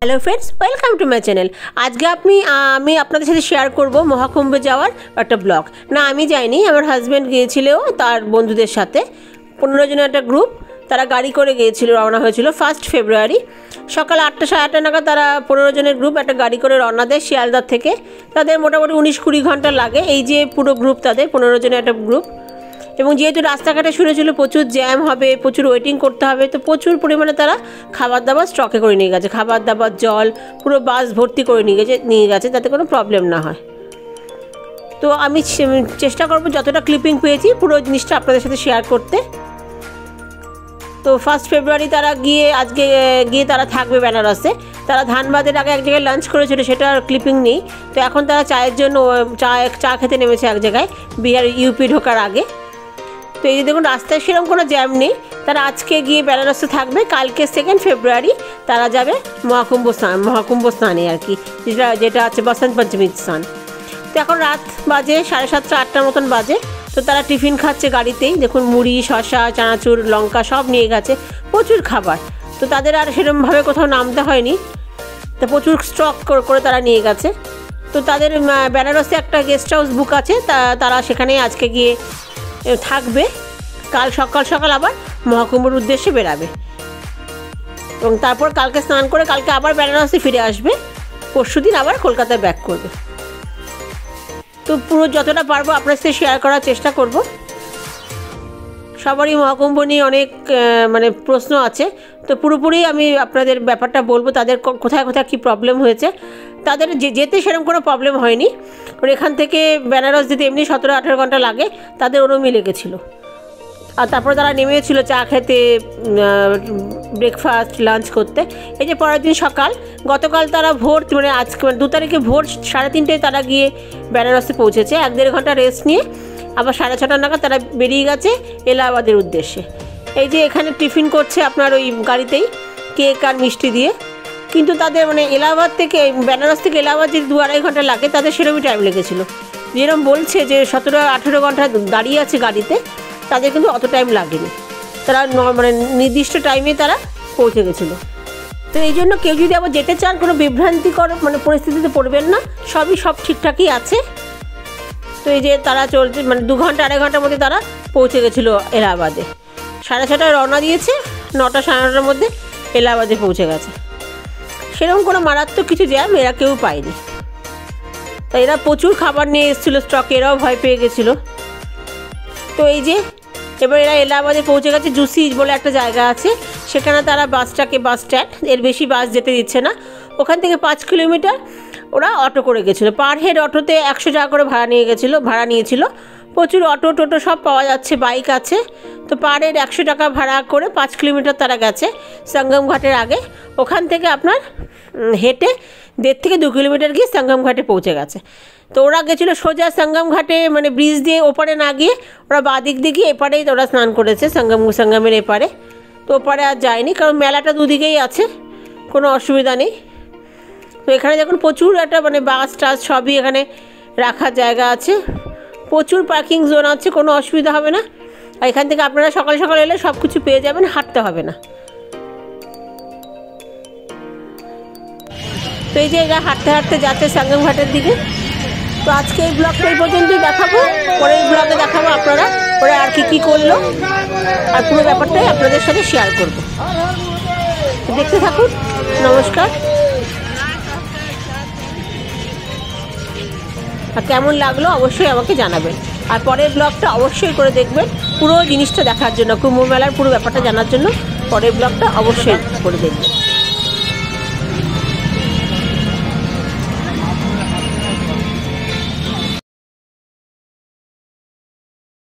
Hello friends, welcome to my channel. আজকে আমি আপনাদের সাথে শেয়ার করব মহাকুম্ভে যাওয়ার একটা ব্লগ। না, আমি যাইনি, আমার হাজব্যান্ড গিয়েছিল তার বন্ধুদের সাথে। 15 জনের একটা গ্রুপ, তারা গাড়ি করে গিয়েছিল, রওনা হয়েছিল 1 ফেব্রুয়ারি সকাল 8টা সাড়ে 8টা নাগাদ। তারা 15 জনের গ্রুপ একটা গাড়ি করে রওনা দেয় শিয়ালদা থেকে। তাদের মোটামুটি 19-20 ঘন্টা লাগে। এই যে পুরো গ্রুপ, তাদের 15 জনের একটা গ্রুপ। এবং যেহেতু রাস্তাঘাটে শুনেছিল প্রচুর জ্যাম হবে, প্রচুর ওয়েটিং করতে হবে, তো প্রচুর পরিমাণে তারা খাবার দাবার স্টকে করে নিয়ে গেছে। খাবার দাবার, জল, পুরো বাস ভর্তি করে নিয়ে গেছে যাতে কোনো প্রবলেম না হয়। তো আমি চেষ্টা করব যতটা ক্লিপিং পেয়েছি পুরো জিনিসটা আপনাদের সাথে শেয়ার করতে। তো 1 ফেব্রুয়ারি তারা আজকে গিয়ে তারা থাকবে বেনারসে। তারা ধানবাদের আগে এক জায়গায় লাঞ্চ করেছিল, সেটার ক্লিপিং নেই। তো এখন তারা চায়ের জন্য চা খেতে নেমেছে এক জায়গায়, বিহার ইউপি ঢোকার আগে। তো এই যে দেখুন, রাস্তায় সেরকম কোনো জ্যাম নেই। তারা আজকে গিয়ে বেনারসে থাকবে, কালকে 2 ফেব্রুয়ারি তারা যাবে মহাকুম্ভ স্নানে আর কি, যেটা আছে বসন্ত পঞ্চমীর স্নান। তো এখন রাত বাজে 7:30 8টার মতন বাজে। তো তারা টিফিন খাচ্ছে গাড়িতেই। দেখুন, মুড়ি, শসা, চানাচুর, লঙ্কা সব নিয়ে গেছে, প্রচুর খাবার। তো তাদের আর সেরকমভাবে কোথাও নামতে হয়নি, তো প্রচুর স্টক করে তারা নিয়ে গেছে। তো তাদের বেনারসে একটা গেস্ট হাউস বুক আছে, তারা সেখানেই আজকে গিয়ে থাকবে। কাল সকাল আবার মহাকুম্ভের উদ্দেশ্যে বেরাবে এবং তারপর কালকে স্নান করে কালকে আবার বেনারসে ফিরে আসবে। পরশুদিন আবার কলকাতায় ব্যাক করবে। তো পুরো যতটা পারবো আপনার সাথে শেয়ার করার চেষ্টা করব। সবারই মহাকুম্ভ নিয়ে অনেক প্রশ্ন আছে, তো পুরোপুরি আমি আপনাদের ব্যাপারটা বলবো, তাদের কোথায় কোথায় কী প্রবলেম হয়েছে। তাদের যেতে সেরকম কোনো প্রবলেম হয়নি, কারণ এখান থেকে বেনারস যেতে এমনি 17-18 ঘন্টা লাগে, তাদের ওরমই লেগেছিলো। আর তারপরে তারা নেমেছিল চা খেতে, ব্রেকফাস্ট, লাঞ্চ করতে। এই যে পরের দিন সকাল, গতকাল তারা ভোর আজকে 2 তারিখে ভোর 3:30টায় তারা গিয়ে বেনারসে পৌঁছেছে। 1-1.5 ঘন্টা রেস্ট নিয়ে আবার 6:30 নাগাদ তারা বেরিয়ে গেছে এলাহাবাদের উদ্দেশ্যে। এই যে এখানে টিফিন করছে আপনার ওই গাড়িতেই, কেক আর মিষ্টি দিয়ে। কিন্তু তাদের এলাহাবাদ থেকে বেনারস থেকে এলাহাবাদ যে 2-2.5 ঘন্টা লাগে, তাদের সেরকমই টাইম লেগেছিলো। যেরকম বলছে যে 17-18 ঘন্টা দাঁড়িয়ে আছে গাড়িতে, তাদের কিন্তু অত টাইম লাগেনি। তারা নির্দিষ্ট টাইমে তারা পৌঁছে গেছিলো। তো এই জন্য কেউ যদি আবার যেতে চান, কোনো বিভ্রান্তিকর পরিস্থিতিতে পড়বেন না, সব ঠিকঠাকই আছে। তো এই যে তারা চলছে 2 ঘন্টা 2.5 ঘন্টার মধ্যে তারা পৌঁছে গেছিলো এলাহাবাদে। 6:30টায় রওনা দিয়েছে, 9টা 9:30টার মধ্যে এলাহাবাদে পৌঁছে গেছে। সেরকম কোনো মারাত্মক কিছু জ্যাম এরা কেউ পায়নি। তো এরা প্রচুর খাবার নিয়ে এসেছিলো স্টকে, এরাও ভয় পেয়ে গেছিলো। তো এই যে এবার এরা এলাহাবাদে পৌঁছে গেছে। জুসি বলে একটা জায়গা আছে, সেখানে তারা বাস স্ট্যান্ড, এর বেশি বাস যেতে দিচ্ছে না। ওখান থেকে 5 কিলোমিটার ওরা অটো করে গেছিলো। পার হেড অটোতে 100 টাকা করে ভাড়া নিয়েছিল। প্রচুর অটো টোটো সব পাওয়া যাচ্ছে, বাইক আছে। তো পার হেড 100 টাকা ভাড়া করে 5 কিলোমিটার তারা গেছে সঙ্গম ঘাটের আগে। ওখান থেকে আপনার হেঁটে 1.5 থেকে 2 কিলোমিটার গিয়ে সঙ্গম ঘাটে পৌঁছে গেছে। তো ওরা গেছিলো সোজা সঙ্গম ঘাটে, ব্রিজ দিয়ে ওপারে না গিয়ে ওরা বাদিক দিয়ে গিয়ে এপারেই ওরা স্নান করেছে, সঙ্গমের এপারে। তো ওপারে আর যায়নি, কারণ মেলাটা দুদিকেই আছে, কোনো অসুবিধা নেই। তো এখানে দেখুন প্রচুর একটা বাস টাস সবই এখানে রাখার জায়গা আছে, প্রচুর পার্কিং জোন আছে, কোনো অসুবিধা হবে না। আর এখান থেকে আপনারা সকাল এলে সব কিছু পেয়ে যাবেন, হাঁটতে হবে না। তো এই যে এরা হাঁটতে যাচ্ছে সঙ্গম ঘাটের দিকে। তো আজকে এই ব্লগটা এই পর্যন্তই দেখাবো, পরের ব্লগে দেখাবো আপনারা ওরা আর কি করলো, আর পুরো ব্যাপারটাই আপনাদের সাথে শেয়ার করবো। দেখতে থাকুন। নমস্কার। আর কেমন লাগলো অবশ্যই আমাকে জানাবেন, আর পরের ব্লগটা অবশ্যই করে দেখবেন পুরো জিনিসটা দেখার জন্য, কুম্ভ মেলার পুরো ব্যাপারটা জানার জন্য পরের ব্লগটা অবশ্যই করে দেখবেন।